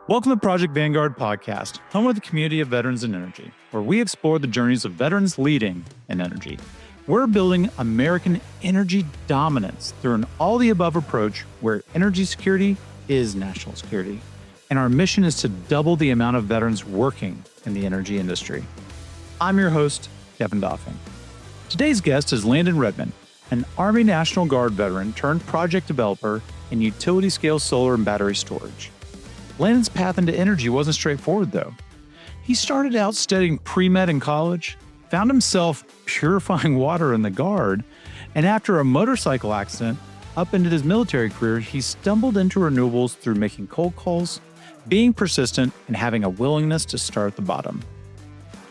Welcome to Project Vanguard podcast, home of the community of veterans in energy, where we explore the journeys of veterans leading in energy. We're building American energy dominance through an all-the-above approach where energy security is national security. And our mission is to double the amount of veterans working in the energy industry. I'm your host, Kevin Doffing. Today's guest is Landon Redmon, an Army National Guard veteran turned project developer in utility-scale solar and battery storage. Landon's path into energy wasn't straightforward, though. He started out studying pre-med in college, found himself purifying water in the Guard, and after a motorcycle accident, up into his military career, he stumbled into renewables through making cold calls, being persistent, and having a willingness to start at the bottom.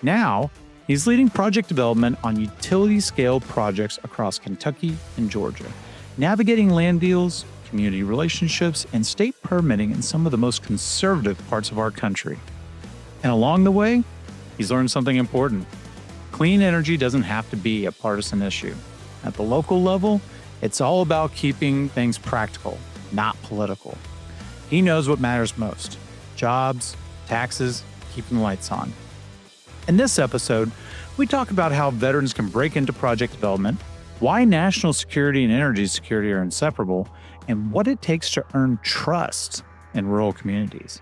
Now, he's leading project development on utility-scale projects across Kentucky and Georgia, navigating land deals, community relationships, and state permitting in some of the most conservative parts of our country. And along the way, he's learned something important. Clean energy doesn't have to be a partisan issue. At the local level, it's all about keeping things practical, not political. He knows what matters most: jobs, taxes, keeping the lights on. In this episode, we talk about how veterans can break into project development, why national security and energy security are inseparable, and what it takes to earn trust in rural communities.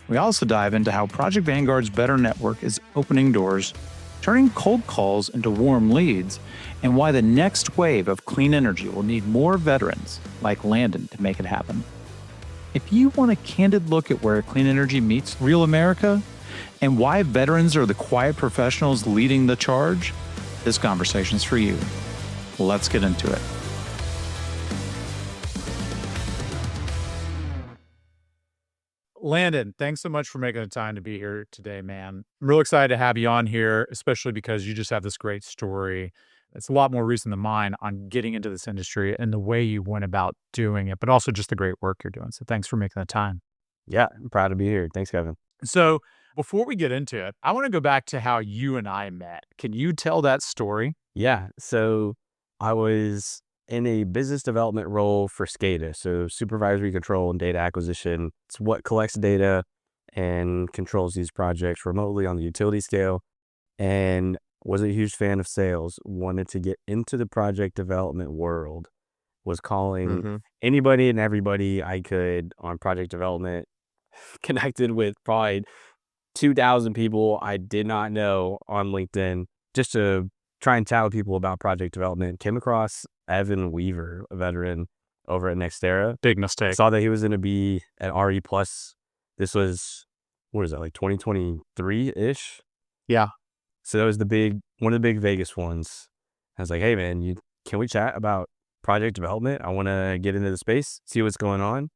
We also dive into how Project Vanguard's Veteran Network is opening doors, turning cold calls into warm leads, and why the next wave of clean energy will need more veterans like Landon to make it happen. If you want a candid look at where clean energy meets real America and why veterans are the quiet professionals leading the charge, this conversation's for you. Let's get into it. Landon, thanks so much for making the time to be here today, man. I'm real excited to have you on here, especially because you just have this great story. It's a lot more recent than mine on getting into this industry and the way you went about doing it, but also just the great work you're doing. So thanks for making the time. Yeah, I'm proud to be here. Thanks, Kevin. So before we get into it, I want to go back to how you and I met. Can you tell that story? Yeah, so I was in a business development role for SCADA, so supervisory control and data acquisition. It's what collects data and controls these projects remotely on the utility scale, and was a huge fan of sales, wanted to get into the project development world, was calling anybody and everybody I could on project development, connected with probably 2,000 people I did not know on LinkedIn just to try and chat with people about project development. Came across Evan Weaver, a veteran over at NextEra. Big mistake. Saw that he was going to be at RE Plus. This was, what is that, like 2023-ish? Yeah. So that was one of the big Vegas ones. I was like, hey man, can we chat about project development? I want to get into the space, see what's going on.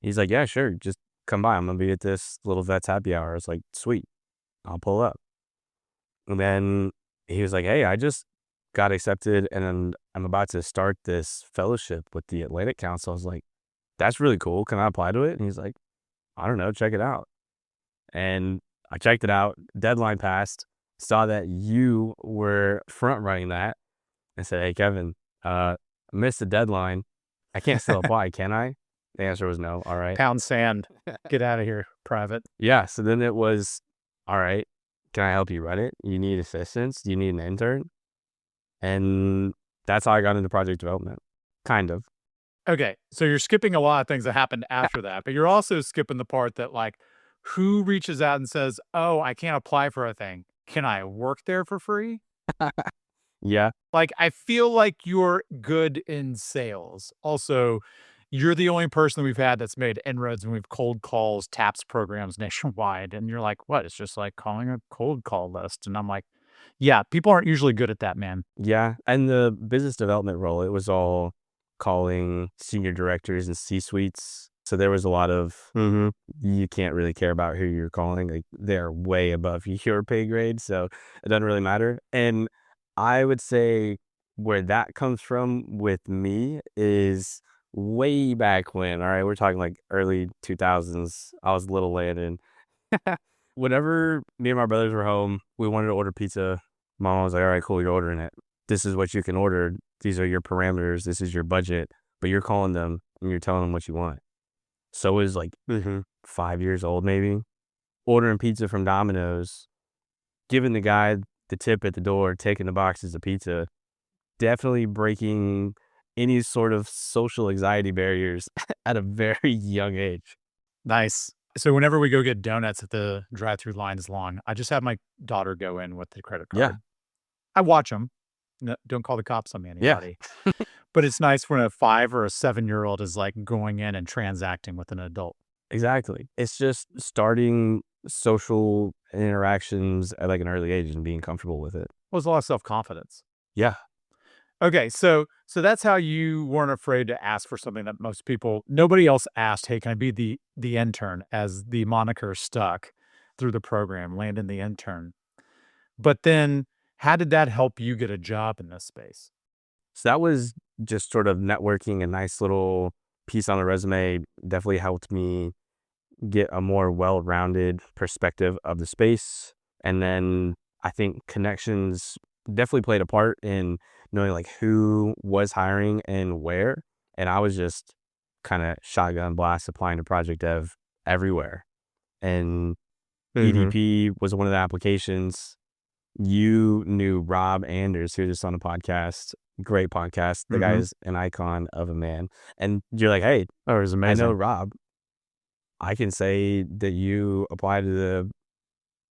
He's like, yeah, sure. Just come by. I'm going to be at this little vets happy hour. I was like, sweet, I'll pull up. And then he was like, hey, I just got accepted and I'm about to start this fellowship with the Atlantic Council. I was like, that's really cool. Can I apply to it? And he's like, I don't know, check it out. And I checked it out. Deadline passed. Saw that you were front running that and said, hey, Kevin, I missed the deadline. I can't still apply, can I? The answer was no. All right. Pound sand. Get out of here, private. Yeah. So then it was, all right, can I help you run it? You need assistance? Do you need an intern? And that's how I got into project development. Kind of. Okay. So you're skipping a lot of things that happened after that, but you're also skipping the part that, like, who reaches out and says, oh, I can't apply for a thing. Can I work there for free? Yeah. Like, I feel like you're good in sales. Also, you're the only person we've had that's made inroads when we've cold calls, TAPS programs nationwide. And you're like, what? It's just like calling a cold call list. And I'm like, yeah, people aren't usually good at that, man. Yeah. And the business development role, it was all calling senior directors and C-suites. So there was a lot of, you can't really care about who you're calling. Like, they're way above your pay grade. So it doesn't really matter. And I would say where that comes from with me is way back when, all right, we're talking like early 2000s. I was little Landon. Whenever me and my brothers were home, we wanted to order pizza. Mom was like, all right, cool, you're ordering it. This is what you can order. These are your parameters. This is your budget. But you're calling them and you're telling them what you want. So was like 5 years old, maybe, ordering pizza from Domino's, giving the guy the tip at the door, taking the boxes of pizza, definitely breaking any sort of social anxiety barriers at a very young age. Nice. So whenever we go get donuts at the drive-through line is long, I just have my daughter go in with the credit Yeah. card. I watch them. No, don't call the cops on me, Yeah, anybody. But it's nice when a 5 or a 7-year-old is, like, going in and transacting with an adult. exactly. It's just starting social interactions at like an early age and being comfortable with it. Well, there's a lot of self-confidence. Yeah. Okay, so that's how you weren't afraid to ask for something that nobody else asked, "Hey, can I be the intern?" as the moniker stuck through the program, Landon the intern. But then how did that help you get a job in this space? So that was just sort of networking, a nice little piece on the resume. Definitely helped me get a more well-rounded perspective of the space. And then I think connections definitely played a part in knowing like who was hiring and where. And I was just kind of shotgun blast applying to project dev everywhere. And EDP was one of the applications. You knew Rob Anders, who was just on a podcast, great podcast. The guy is an icon of a man. And you're like, hey, Oh, it was I amazing. know Rob. I can say that you apply to the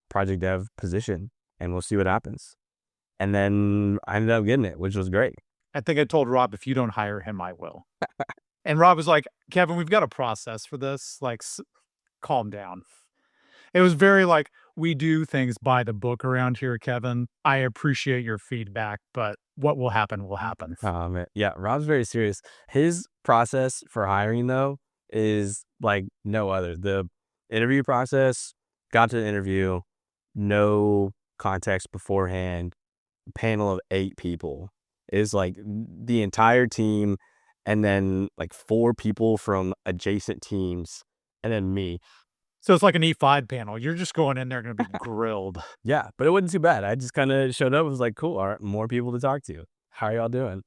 project dev position and we'll see what happens. And then I ended up getting it, which was great. I think I told Rob, "If you don't hire him, I will." And Rob was like, "Kevin, we've got a process for this, like, calm down." It was very like, "We do things by the book around here, Kevin. I appreciate your feedback, but what will happen will happen." Yeah, Rob's very serious. His process for hiring, though, is like no other. The interview process, got to the interview, no context beforehand, panel of 8 people is like the entire team, and then like 4 people from adjacent teams, and then me. So it's like an E5 panel. You're just going in there gonna be grilled. Yeah, but it wasn't too bad. I just kind of showed up. Was like, cool. All right, more people to talk to. How are y'all doing?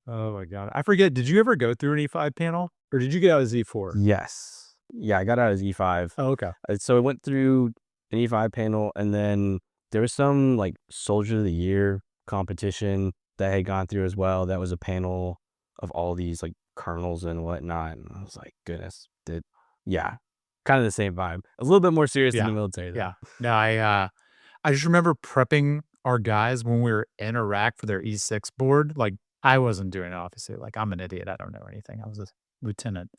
Oh my god. I forget, did you ever go through an E5 panel? Or did you get out as E4? Yes. Yeah, I got out as E5. Oh, okay. So I went through an E5 panel, and then there was some like Soldier of the Year competition that I had gone through as well. That was a panel of all these like colonels and whatnot. And I was like, goodness, yeah, kind of the same vibe. A little bit more serious in the military, though. Yeah. No, I just remember prepping our guys when we were in Iraq for their E6 board. Like, I wasn't doing it, obviously. Like, I'm an idiot. I don't know anything. I was a lieutenant.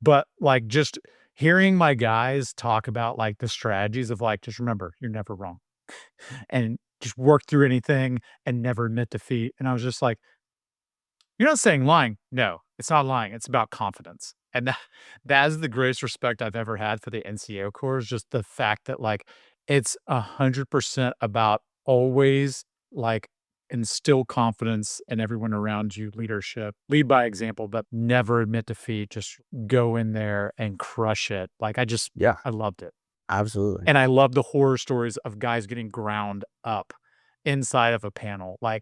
But, like, just hearing my guys talk about, like, the strategies of, like, just remember, you're never wrong. And just work through anything and never admit defeat. And I was just like, you're not saying lying. No, it's not lying. It's about confidence. And that is the greatest respect I've ever had for the NCO Corps, is just the fact that, like, it's 100% about always, like, instill confidence in everyone around you, leadership, lead by example, but never admit defeat. Just go in there and crush it. Like, Yeah, I loved it. absolutely. And I love the horror stories of guys getting ground up inside of a panel. Like,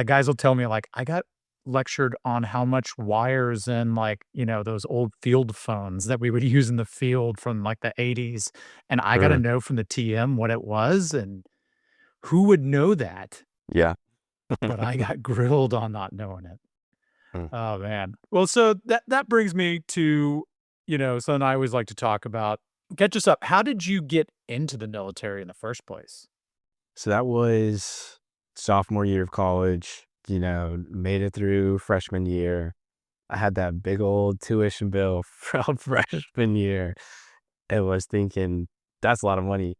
guys will tell me, like, I got lectured on how much wires in, like, those old field phones that we would use in the field from, like, the '80s, and I gotta know from the TM what it was, and who would know that? Yeah. But I got grilled on not knowing it. Mm. Oh, man. Well, so that brings me to, something I always like to talk about. Catch us up. How did you get into the military in the first place? So that was sophomore year of college, made it through freshman year. I had that big old tuition bill from freshman year and was thinking, that's a lot of money.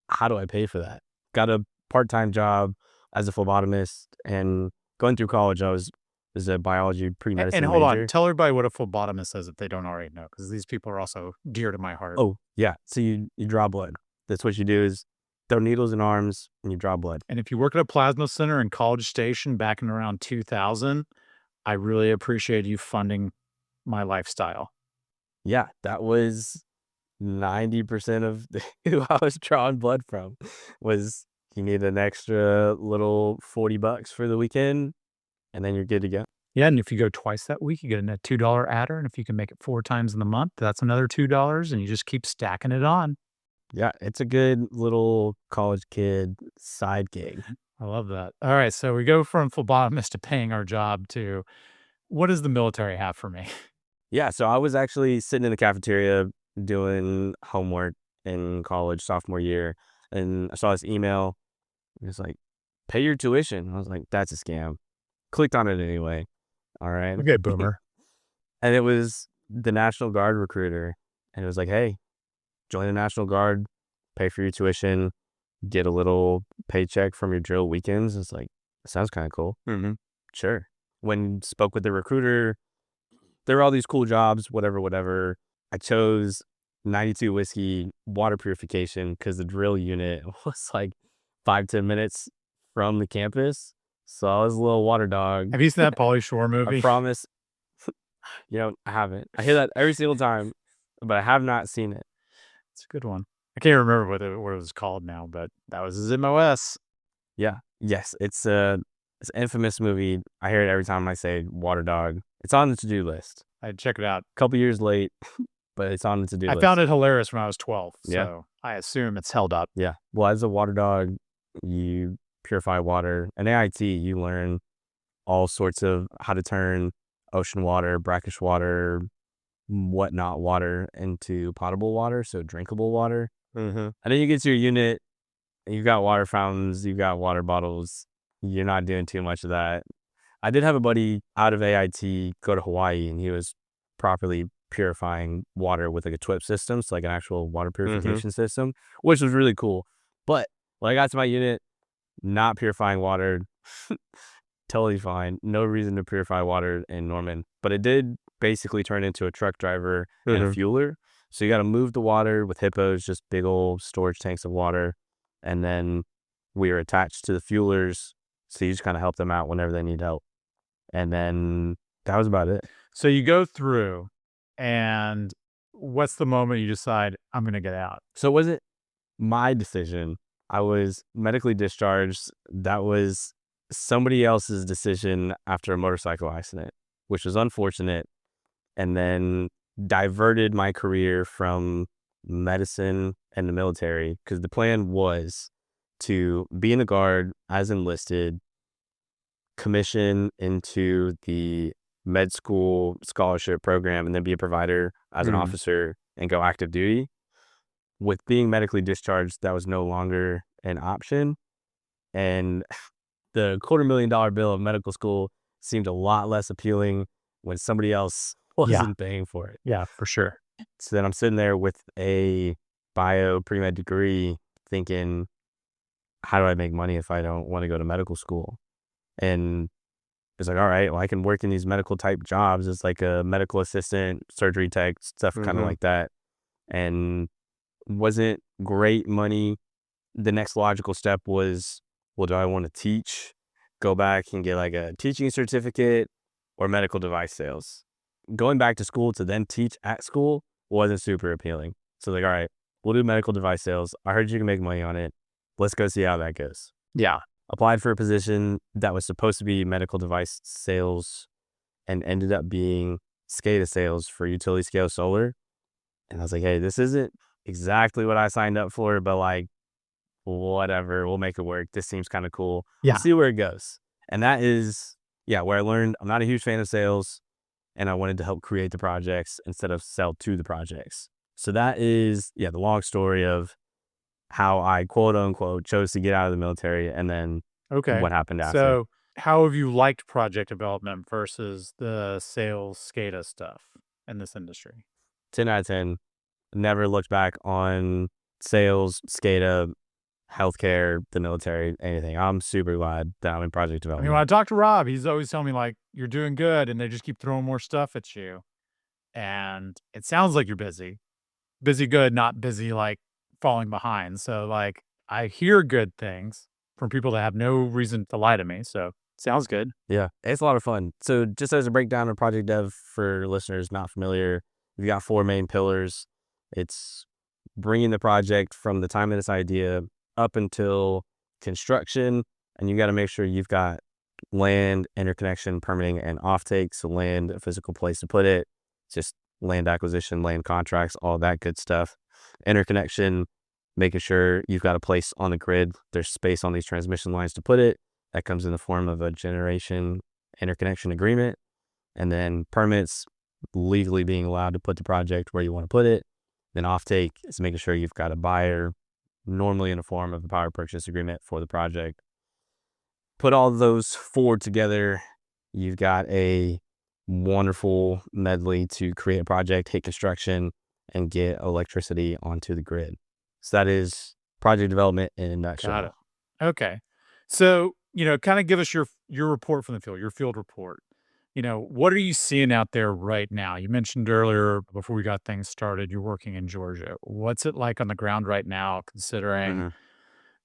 How do I pay for that? Got a part-time job as a phlebotomist, and going through college, I was a biology pre-medicine And hold on, major. tell everybody what a phlebotomist is if they don't already know, because these people are also dear to my heart. Oh, yeah. So you draw blood. That's what you do, is throw needles in arms and you draw blood. And if you work at a plasma center in College Station back in around 2000, I really appreciate you funding my lifestyle. Yeah, that was 90% of who I was drawing blood from. Was you need an extra little $40 for the weekend, and then you're good to go. Yeah, and if you go twice that week, you get a $2 adder, and if you can make it 4 times in the month, that's another $2, and you just keep stacking it on. Yeah, it's a good little college kid side gig. I love that. All right, so we go from phlebotomist to paying our job to what does the military have for me? Yeah, so I was actually sitting in the cafeteria doing homework in college, sophomore year, and I saw this email. It was like, pay your tuition. I was like, that's a scam. Clicked on it anyway. All right. Okay, boomer. And it was the National Guard recruiter. And it was like, hey, join the National Guard, pay for your tuition, get a little paycheck from your drill weekends. It's like, sounds kind of cool. Mhm. Sure. When spoke with the recruiter, there were all these cool jobs, whatever. I chose 92 whiskey water purification because the drill unit was like 5-10 minutes from the campus. So I was a little water dog. Have you seen that Pauly Shore movie? I promise. I haven't. I hear that every single time, but I have not seen it. It's a good one. I can't remember what it was called now, but that was his MOS. Yeah. Yes. It's an infamous movie. I hear it every time I say water dog. It's on the to-do list. I'd check it out. A couple years late, but it's on the to-do list. I found it hilarious when I was 12, Yeah. so I assume it's held up. Yeah. Well, as a water dog, you purify water. And AIT, you learn all sorts of how to turn ocean water, brackish water, whatnot water into potable water, so drinkable water. Mm-hmm. And then you get to your unit, and you've got water fountains, you've got water bottles. You're not doing too much of that. I did have a buddy out of AIT go to Hawaii, and he was properly purifying water with like a TWIP system, so like an actual water purification system, which was really cool. But when I got to my unit, not purifying water, totally fine. No reason to purify water in Norman. But it did basically turn into a truck driver and a fueler. So you got to move the water with hippos, just big old storage tanks of water. And then we are attached to the fuelers. So you just kind of help them out whenever they need help. And then that was about it. So you go through, and what's the moment you decide, I'm going to get out? So it wasn't my decision. I was medically discharged. That was somebody else's decision after a motorcycle accident, which was unfortunate, and then diverted my career from medicine and the military, because the plan was to be in the Guard as enlisted, commission into the med school scholarship program, and then be a provider as an officer and go active duty. With being medically discharged, that was no longer an option. And the $250,000 bill of medical school seemed a lot less appealing when somebody else wasn't paying for it. Yeah, for sure. So then I'm sitting there with a bio pre-med degree thinking, how do I make money if I don't want to go to medical school? And it's like, all right, well, I can work in these medical type jobs as like a medical assistant, surgery tech, stuff kind of like that. And wasn't great money. The next logical step was, well, do I want to teach, go back and get like a teaching certificate, or medical device sales? Going back to school to then teach at school wasn't super appealing. So like, all right, we'll do medical device sales. I heard you can make money on it. Let's go see how that goes. Yeah. Applied for a position that was supposed to be medical device sales and ended up being SCADA sales for utility scale solar. And I was like, hey, this isn't exactly what I signed up for, but like, whatever, we'll make it work. This seems kind of cool. Yeah. We'll see where it goes. And that is, where I learned I'm not a huge fan of sales, and I wanted to help create the projects instead of sell to the projects. So that is, the long story of how I quote unquote chose to get out of the military, and then what happened after. So how have you liked project development versus the sales SCADA stuff in this industry? 10 out of 10. Never looked back on sales, SCADA, healthcare, the military, anything. I'm super glad that I'm in project I development. mean, when I talk to Rob, he's always telling me like, you're doing good, and they just keep throwing more stuff at you. And it sounds like you're busy good, not busy like falling behind. So like, I hear good things from people that have no reason to lie to me. So sounds good. Yeah, it's a lot of fun. So just as a breakdown of project dev for listeners not familiar, we've got 4 main pillars. It's bringing the project from the time of this idea up until construction, and you got to make sure you've got land, interconnection, permitting, and offtake. So land, a physical place to put it, just land acquisition, land contracts, all that good stuff. Interconnection, making sure you've got a place on the grid, there's space on these transmission lines to put it. That comes in the form of a generation interconnection agreement. And then permits, legally being allowed to put the project where you want to put it. Then offtake is making sure you've got a buyer, normally in the form of a power purchase agreement for the project. Put all those four together, you've got a wonderful medley to create a project, hit construction, and get electricity onto the grid. So that is project development in a nutshell. Got it. Okay. So, kind of give us your report from the field, your field report. What are you seeing out there right now? You mentioned earlier before we got things started, you're working in Georgia. What's it like on the ground right now, considering, Mhm.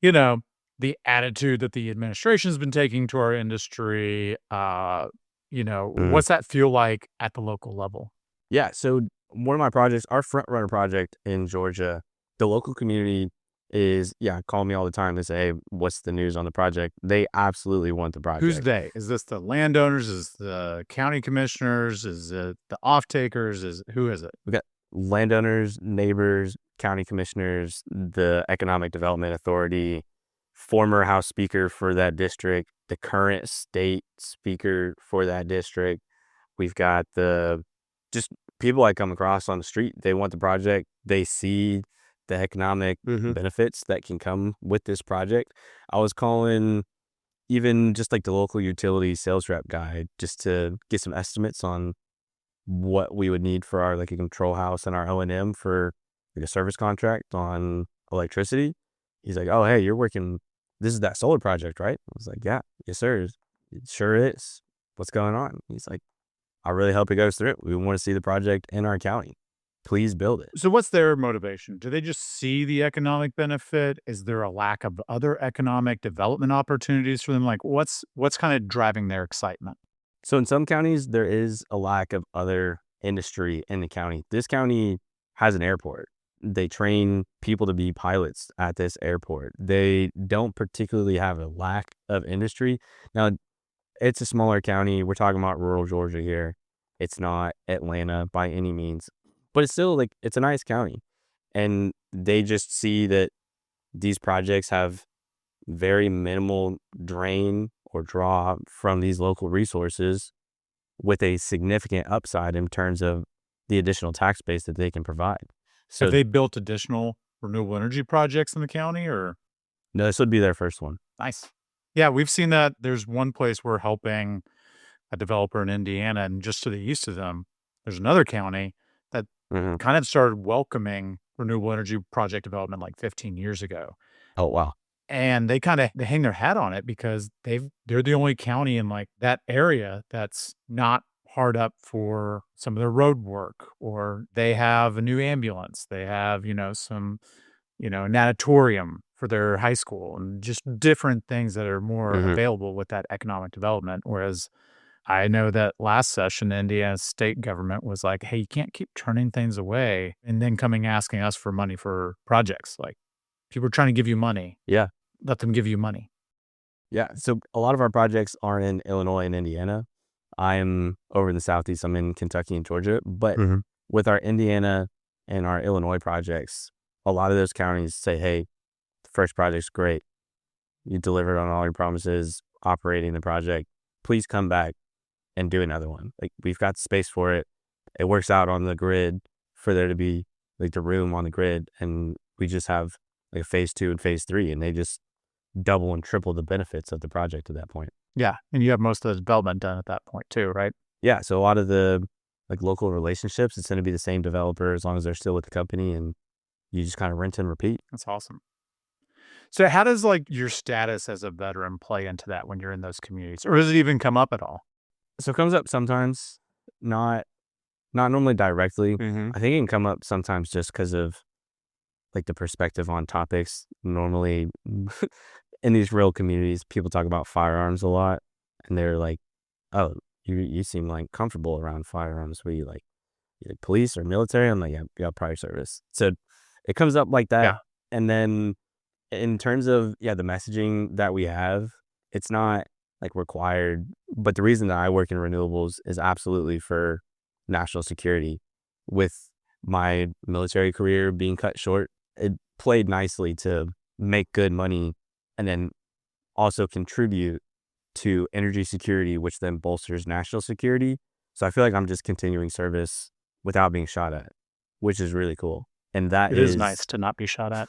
you know, the attitude that the administration's been taking to our industry? Mhm. What's that feel like at the local level? Yeah. So one of my projects, our front runner project in Georgia, the local community is, calling me all the time. They say, hey, what's the news on the project? They absolutely want the Who's project. they? Is this the landowners? Is the county commissioners? Is it the off takers? Who is it? We got landowners, neighbors, county commissioners, the Economic Development Authority, former House Speaker for that district, the current state speaker for that district. We've got the just people I come across on the street. They want the project. They see the economic benefits that can come with this project. I was calling even just like the local utility sales rep guy just to get some estimates on what we would need for our like a control house and our O&M for like a service contract on electricity. He's like, oh, hey, you're working, this is that solar project, right? I was like, yeah, yes, sir. It sure is. What's going on? He's like, I really hope it goes through. We want to see the project in our county. Please build it. So what's their motivation? Do they just see the economic benefit? Is there a lack of other economic development opportunities for them? Like what's kind of driving their excitement? So in some counties, there is a lack of other industry in the county. This county has an airport. They train people to be pilots at this airport. They don't particularly have a lack of industry. Now, it's a smaller county. We're talking about rural Georgia here. It's not Atlanta by any means, but it's still like it's a nice county. And they just see that these projects have very minimal drain or draw from these local resources with a significant upside in terms of the additional tax base that they can provide. Have So they built additional renewable energy projects in the county or no, this would be their first one. nice? Yeah, we've seen that. There's one place we're helping a developer in Indiana, and just to the east of them, there's another county that Hmm. kind of started welcoming renewable energy project development like 15 years ago. Oh, wow. And they hang their hat on it because they're the only county in, like, that area that's not hard up for some of their road work, or they have a new ambulance. They have, some, natatorium for their high school and just different things that are more Hmm. available with that economic development. Whereas I know that last session, the Indiana state government was like, "Hey, you can't keep turning things away and then coming asking us for money for projects." Like, people are trying to give you money. Yeah. Let them give you money. Yeah. So a lot of our projects are in Illinois and Indiana. I'm over in the Southeast. I'm in Kentucky and Georgia. But Mhm. with our Indiana and our Illinois projects, a lot of those counties say, hey, the first project's great. You delivered on all your promises operating the project. Please come back and do another one. Like we've got space for it. It works out on the grid for there to be like the room on the grid. And we just have like phase 2 and phase 3, and they just double and triple the benefits of the project at that point. Yeah, and you have most of the development done at that point too, right? Yeah. So a lot of the like local relationships, it's going to be the same developer as long as they're still with the company, and you just kind of rinse and repeat. That's awesome. So how does, like, your status as a veteran play into that when you're in those communities? Or does it even come up at all? So it comes up sometimes, not not normally directly. Mhm. I think it can come up sometimes just because of like the perspective on topics. Normally, in these rural communities, people talk about firearms a lot, and they're like, "Oh, you seem like comfortable around firearms. Were you like police or military?" I'm like, "Yeah, yeah, prior service." So it comes up like that, Yeah. and then in terms of the messaging that we have, it's not. like required. But the reason that I work in renewables is absolutely for national security. With my military career being cut short, it played nicely to make good money and then also contribute to energy security, which then bolsters national security. So I feel like I'm just continuing service without being shot at, which is really cool. And that It is nice to not be shot at.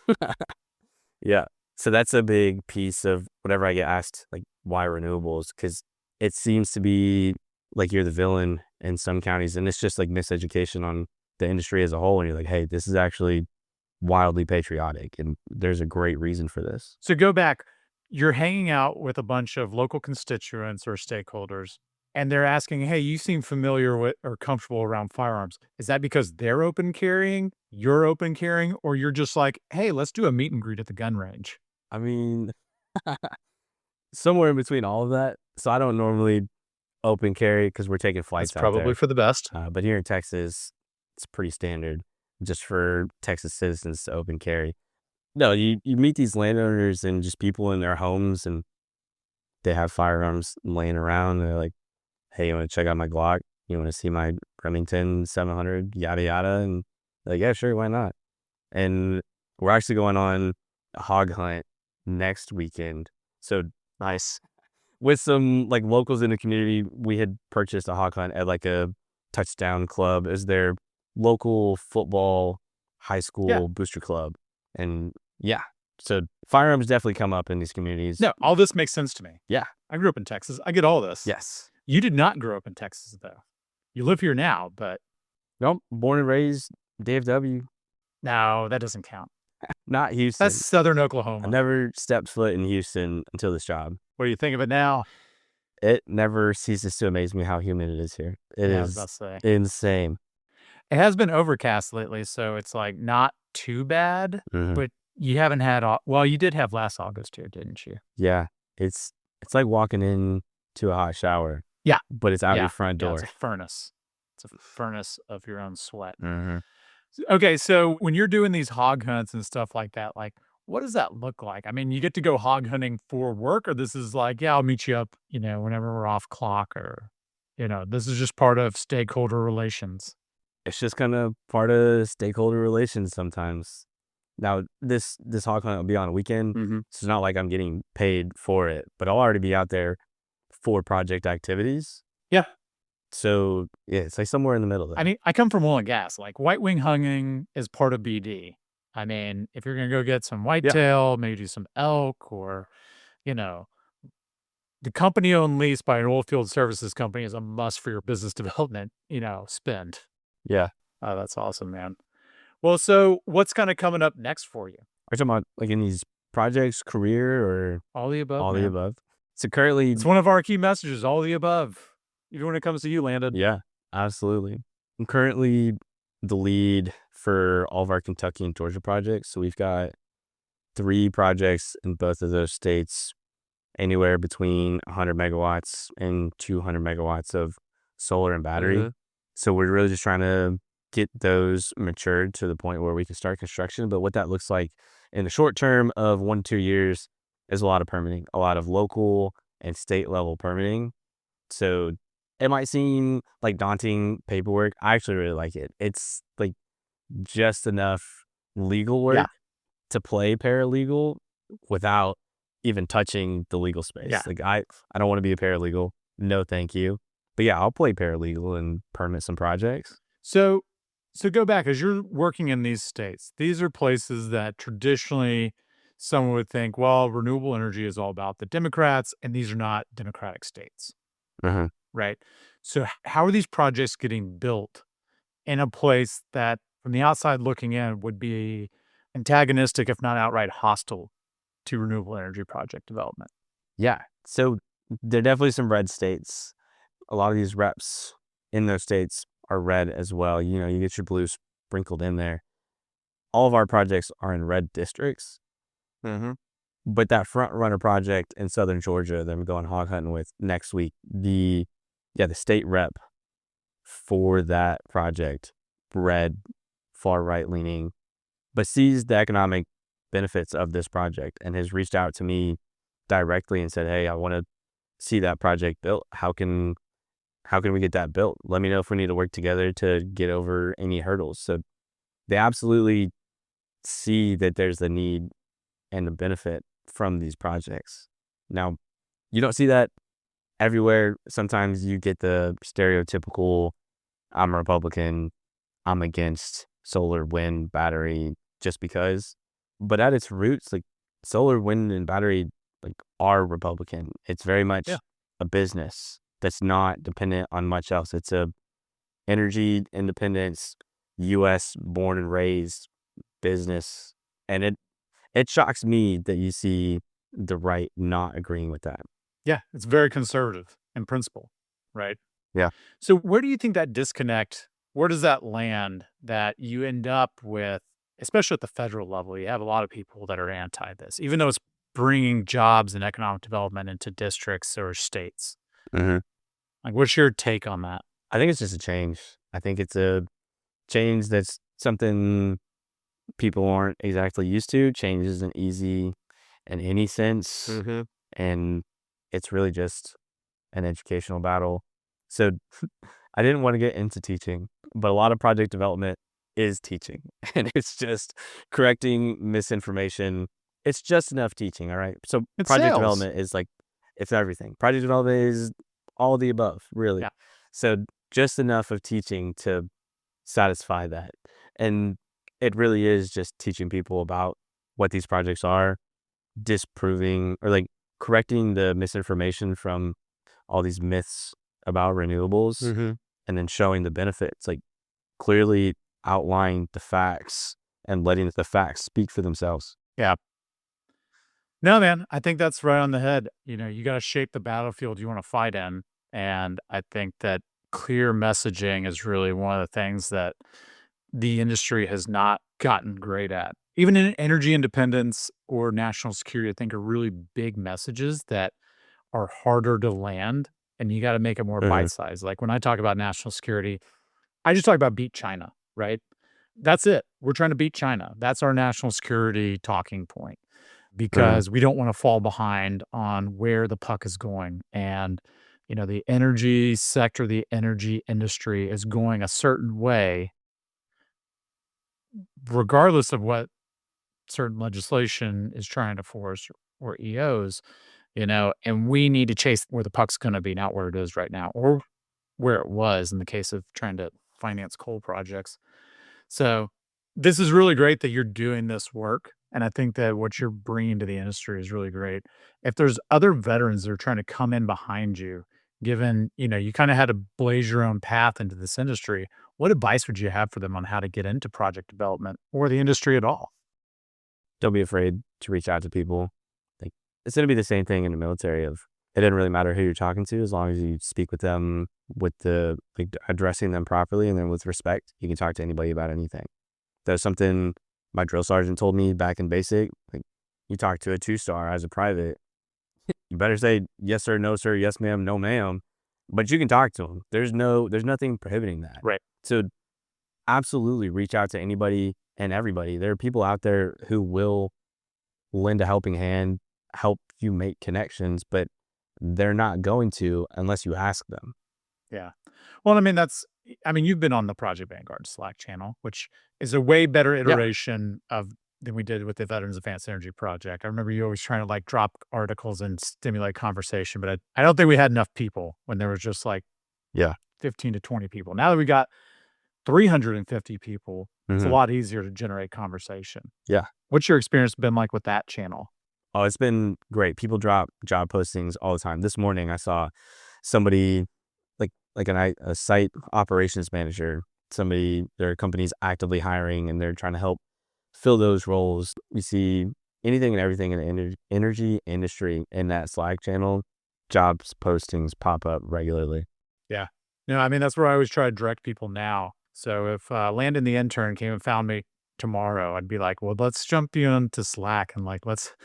Yeah. So that's a big piece of whenever I get asked, like, why renewables? Because it seems to be like you're the villain in some counties, and it's just like miseducation on the industry as a whole. And you're like, hey, this is actually wildly patriotic, and there's a great reason for this. So go back. You're hanging out with a bunch of local constituents or stakeholders, and they're asking, "Hey, you seem familiar with or comfortable around firearms." Is that because they're open carrying, you're open carrying, or you're just like, "Hey, let's do a meet and greet at the gun range"? I mean, somewhere in between all of that. So I don't normally open carry because we're taking That's flights out probably there. for the best. But here in Texas, it's pretty standard just for Texas citizens to open carry. No, you meet these landowners and just people in their homes, and they have firearms laying around. And they're like, hey, you want to check out my Glock? You want to see my Remington 700? Yada, yada. And they're like, yeah, sure, why not? And we're actually going on a hog hunt next weekend. So Nice. with some like locals in the community, we had purchased a hog hunt at like a touchdown club as their local football high school booster club. And yeah, so firearms definitely come up in these communities. No, all this makes sense to me. Yeah. I grew up in Texas. I get all this. Yes. You did not grow up in Texas, though. You live here now, but Nope. Born and raised DFW, no, that doesn't count. not Houston. That's Southern I Oklahoma. never stepped foot in Houston until this job. What do you think of it now? It never ceases to amaze me how humid it is here. It Yeah, I was is about to say. insane. It has been overcast lately, so it's like not too bad, Mhm. but you haven't had, well, you did have last August here, didn't you? Yeah, it's like walking into a hot shower. Yeah. But it's out your front Yeah, door. it's a furnace. It's a furnace of your own sweat. Mm-hmm. Okay, so when you're doing these hog hunts and stuff like that, like, what does that look like? I mean, you get to go hog hunting for work, or this is like, yeah, I'll meet you up, whenever we're off clock, or, this is just part of stakeholder relations. It's just kind of part of stakeholder relations sometimes. Now, this hog hunt will be on a weekend, Mm-hmm. so it's not like I'm getting paid for it, but I'll already be out there for project activities. Yeah. So, yeah, it's like somewhere in the middle there. I mean, I come from oil and gas. Like, white wing hunting is part of BD. I mean, if you're going to go get some whitetail, maybe do some elk, or, the company-owned lease by an oilfield services company is a must for your business development, spend. Yeah. Oh, that's awesome, man. Well, so what's kind of coming up next for you? Are you talking about like in these projects, career, or All the above, all man. the above? So currently, It's one of our key messages, all the above. Even when it comes to you, Landon. yeah, absolutely. I'm currently the lead for all of our Kentucky and Georgia projects. So we've got 3 projects in both of those states, anywhere between 100 megawatts and 200 megawatts of solar and battery. Mhm. So we're really just trying to get those matured to the point where we can start construction. But what that looks like in the short term of 1 to 2 years is a lot of permitting, a lot of local and state level permitting. So it might seem like daunting paperwork. I actually really like it. It's like just enough legal work to play paralegal without even touching the legal space. Yeah. Like I don't want to be a paralegal. No, thank you. But yeah, I'll play paralegal and permit some projects. So go back, as you're working in these states, these are places that traditionally someone would think, well, renewable energy is all about the Democrats, and these are not Democratic states, Uh-huh. right? So how are these projects getting built in a place that, from the outside looking in, would be antagonistic, if not outright hostile, to renewable energy project development? Yeah. So there are definitely some red states. A lot of these reps in those states are red as well. You get your blue sprinkled in there. All of our projects are in red districts. Mm-hmm. But that front runner project in southern Georgia that I'm going hog hunting with next week, the state rep for that project, red, far right leaning, but sees the economic benefits of this project and has reached out to me directly and said, hey, I want to see that project built. How can we get that built? Let me know if we need to work together to get over any hurdles. So they absolutely see that there's the need and the benefit from these projects. Now, you don't see that everywhere. Sometimes you get the stereotypical, I'm a Republican, I'm against solar, wind, battery, just because. But at its roots, like solar, wind, and battery, like are Republican. It's very much Yeah. a business that's not dependent on much else. It's a energy independence, U.S. born and raised business, and it shocks me that you see the right not agreeing with that. Yeah, it's very conservative in principle, right? Yeah. So where do you think that disconnect, where does that land that you end up with, especially at the federal level? You have a lot of people that are anti this, even though it's bringing jobs and economic development into districts or states. hmm Like, what's your take on that? I think it's just a change. I think it's a change that's something people aren't exactly used to. Change isn't easy in any sense, and it's really just an educational battle. So I didn't want to get into teaching, but a lot of project development is teaching, and it's just correcting misinformation. It's just enough teaching, all right? So It's project sales. development is like, it's everything. Project development is all the above, really. Yeah. So just enough of teaching to satisfy that. And it really is just teaching people about what these projects are, disproving or like correcting the misinformation from all these myths about renewables, and then showing the benefits, like clearly outlining the facts and letting the facts speak for themselves. Yeah. No, man, I think that's right on the head. You got to shape the battlefield you want to fight in. And I think that clear messaging is really one of the things that the industry has not gotten great at. Even in energy independence or national security, I think are really big messages that are harder to land, and you got to make it more hmm bite sized. Like when I talk about national security, I just talk about beat China, right? That's it. We're trying to beat China. That's our national security talking point hmm because we don't want to fall behind on where the puck is going. And, the energy sector, the energy industry is going a certain way, regardless of what certain legislation is trying to force or EOs, and we need to chase where the puck's going to be, not where it is right now or where it was in the case of trying to finance coal projects. So this is really great that you're doing this work. And I think that what you're bringing to the industry is really great. If there's other veterans that are trying to come in behind you, given, you kind of had to blaze your own path into this industry, what advice would you have for them on how to get into project development or the industry at all? Don't be afraid to reach out to people. Like it's going to be the same thing in the military of it doesn't really matter who you're talking to as long as you speak with them with the like addressing them properly and then with respect. You can talk to anybody about anything. There's something my drill sergeant told me back in basic. Like, you talk to a 2-star as a private, you better say yes sir, no sir, yes ma'am, no ma'am. But you can talk to them. There's nothing prohibiting that. Right. So absolutely reach out to anybody and everybody. There are people out there who will lend a helping hand, help you make connections, but they're not going to unless you ask them. Yeah. Well, you've been on the Project Vanguard Slack channel, which is a way better Yeah. iteration of than we did with the Veterans Advanced Energy Project. I remember you always trying to like drop articles and stimulate conversation, but I don't think we had enough people when there was just like Yeah. 15 to 20 people. Now that we got 350 people, it's a hmm lot easier to generate conversation. Yeah. What's your experience been like with that channel? Oh, it's been great. People drop job postings all the time. This morning I saw somebody a site operations manager, their company's actively hiring and they're trying to help fill those roles. We see anything and everything in the energy industry in that Slack channel. Jobs postings pop up regularly. Yeah. No, that's where I always try to direct people now. So if Landon the intern came and found me tomorrow, I'd be like, well, let's jump you into Slack and like let's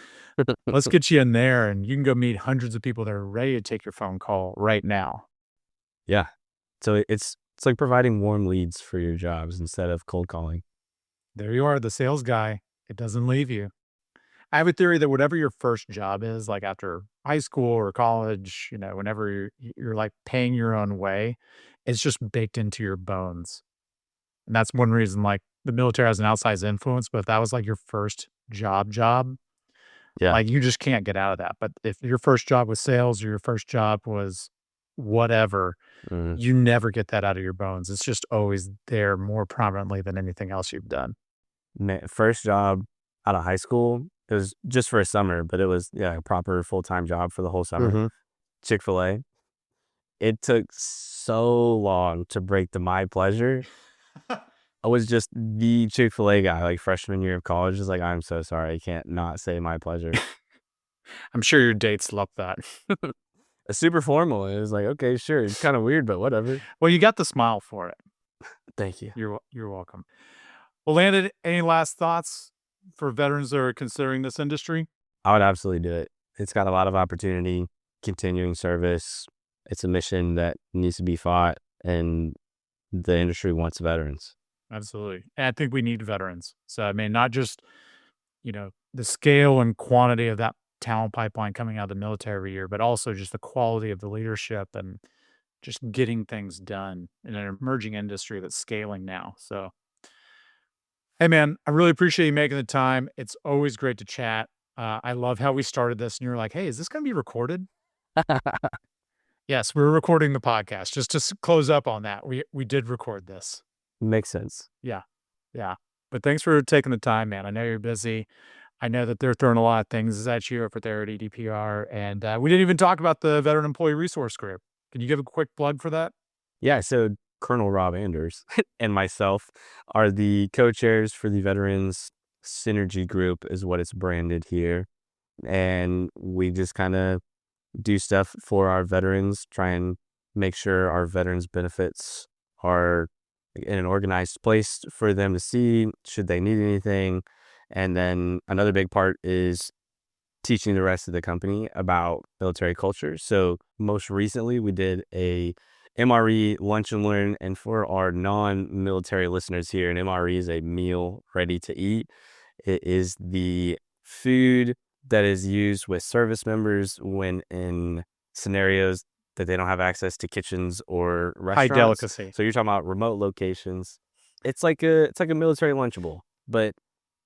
get you in there and you can go meet hundreds of people that are ready to take your phone call right now. Yeah. So it's like providing warm leads for your jobs instead of cold calling. There you are, the sales guy. It doesn't leave you. I have a theory that whatever your first job is, like after high school or college, whenever you're like paying your own way, it's just baked into your bones. And that's one reason like the military has an outsized influence, but if that was like your first job, Yeah. like you just can't get out of that. But if your first job was sales or your first job was whatever, Mhm. you never get that out of your bones. It's just always there more prominently than anything else you've done. First job out of high school, it was just for a summer, but it was a proper full-time job for the whole summer. Mhm. Chick-fil-A. It took so long to break the my pleasure. I was just the Chick-fil-A guy, like freshman year of college. Just like, I'm so sorry, I can't not say my pleasure. I'm sure your dates love that. Super formal. It was like, okay, sure. It's kind of weird, but whatever. Well, you got the smile for it. Thank you. You're welcome. Well, Landon, any last thoughts for veterans that are considering this industry? I would absolutely do it. It's got a lot of opportunity, continuing service. It's a mission that needs to be fought, and the industry wants veterans. Absolutely. And I think we need veterans. So, I mean, not just, the scale and quantity of that talent pipeline coming out of the military every year, but also just the quality of the leadership and just getting things done in an emerging industry that's scaling now. So, hey, man, I really appreciate you making the time. It's always great to chat. I love how we started this, and you're like, "Hey, is this going to be recorded?" Yes, we're recording the podcast. Just to close up on that, we did record this. Makes sense. Yeah, yeah. But thanks for taking the time, man. I know you're busy. I know that they're throwing a lot of things at you over there at EDPR, and we didn't even talk about the Veteran Employee Resource Group. Can you give a quick plug for that? Yeah, so Colonel Rob Anders and myself are the co-chairs for the Veterans Synergy Group, is what it's branded here. And we just kind of do stuff for our veterans, try and make sure our veterans' benefits are in an organized place for them to see, should they need anything. And then another big part is teaching the rest of the company about military culture. So most recently, we did a MRE lunch and learn. And for our non-military listeners here, an MRE is a meal ready to eat. It is the food that is used with service members when in scenarios that they don't have access to kitchens or High restaurants. delicacy. So you're talking about remote locations. It's like a military Lunchable, but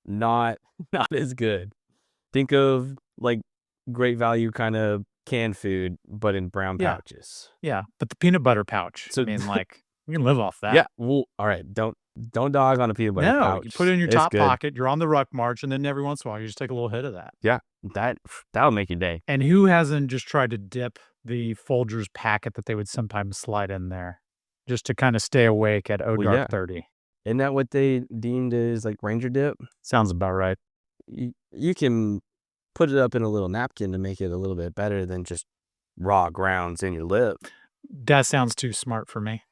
not as good. Think of like Great Value kind of canned food, but in brown Yeah. pouches. Yeah, but the peanut butter pouch. So I mean, like, you can live off that. Yeah. Well, all right. Don't dog on a peanut butter No, pouch. you put it in your It's top good. pocket. You're on the ruck march, and then every once in a while, you just take a little hit of that. Yeah, that'll make your day. And who hasn't just tried to dip the Folgers packet that they would sometimes slide in there, just to kind of stay awake at Well, dark yeah. 30? Isn't that what they deemed as like Ranger dip? Sounds about right. You can put it up in a little napkin to make it a little bit better than just raw grounds in your lip. That sounds too smart for me.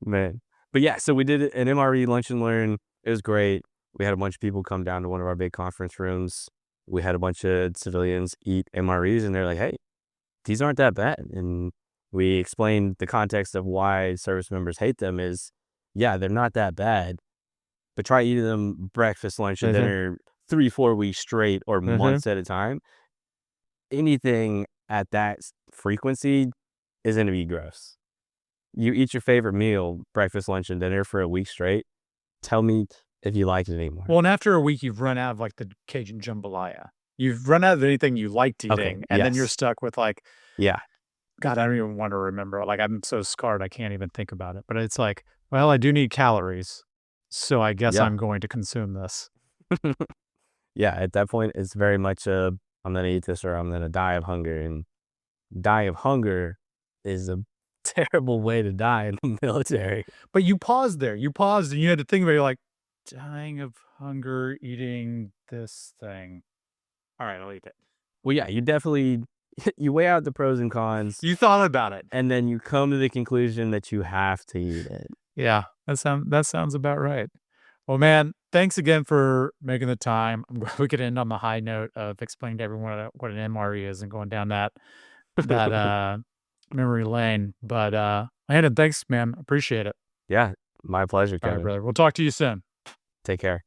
Man. But yeah, so we did an MRE lunch and learn. It was great. We had a bunch of people come down to one of our big conference rooms. We had a bunch of civilians eat MREs, and they're like, hey, these aren't that bad. And we explained the context of why service members hate them is, yeah, they're not that bad, but try eating them breakfast, lunch, and dinner 3-4 weeks straight or months at a time. Anything at that frequency is going to be gross. You eat your favorite meal, breakfast, lunch, and dinner for a week straight. Tell me if you like it anymore. Well, and after a week, you've run out of like the Cajun jambalaya. You've run out of anything you liked eating, and then you're stuck with like, yeah, God, I don't even want to remember. Like, I'm so scarred, I can't even think about it. But it's like, well, I do need calories, so I guess I'm going to consume this. Yeah, at that point, it's very much I'm going to eat this or I'm going to die of hunger. And die of hunger is a terrible way to die in the military. But you paused there. You paused and you had to think about it, you're like, dying of hunger, eating this thing. All right, I'll eat it. Well, yeah, you definitely, you weigh out the pros and cons. You thought about it. And then you come to the conclusion that you have to eat it. Yeah, that sounds about right. Well, man, thanks again for making the time. I'm glad we could end on the high note of explaining to everyone what an MRE is and going down that memory lane. But Landon, thanks, man. Appreciate it. Yeah, my pleasure, Kevin. All right, brother. We'll talk to you soon. Take care.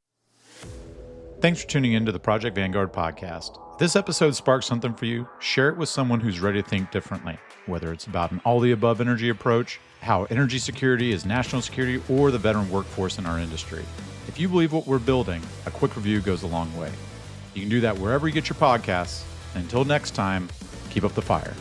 Thanks for tuning in to the Project Vanguard podcast. If this episode sparked something for you, share it with someone who's ready to think differently, whether it's about an all-the-above energy approach, how energy security is national security, or the veteran workforce in our industry. If you believe what we're building, a quick review goes a long way. You can do that wherever you get your podcasts. And until next time, keep up the fire.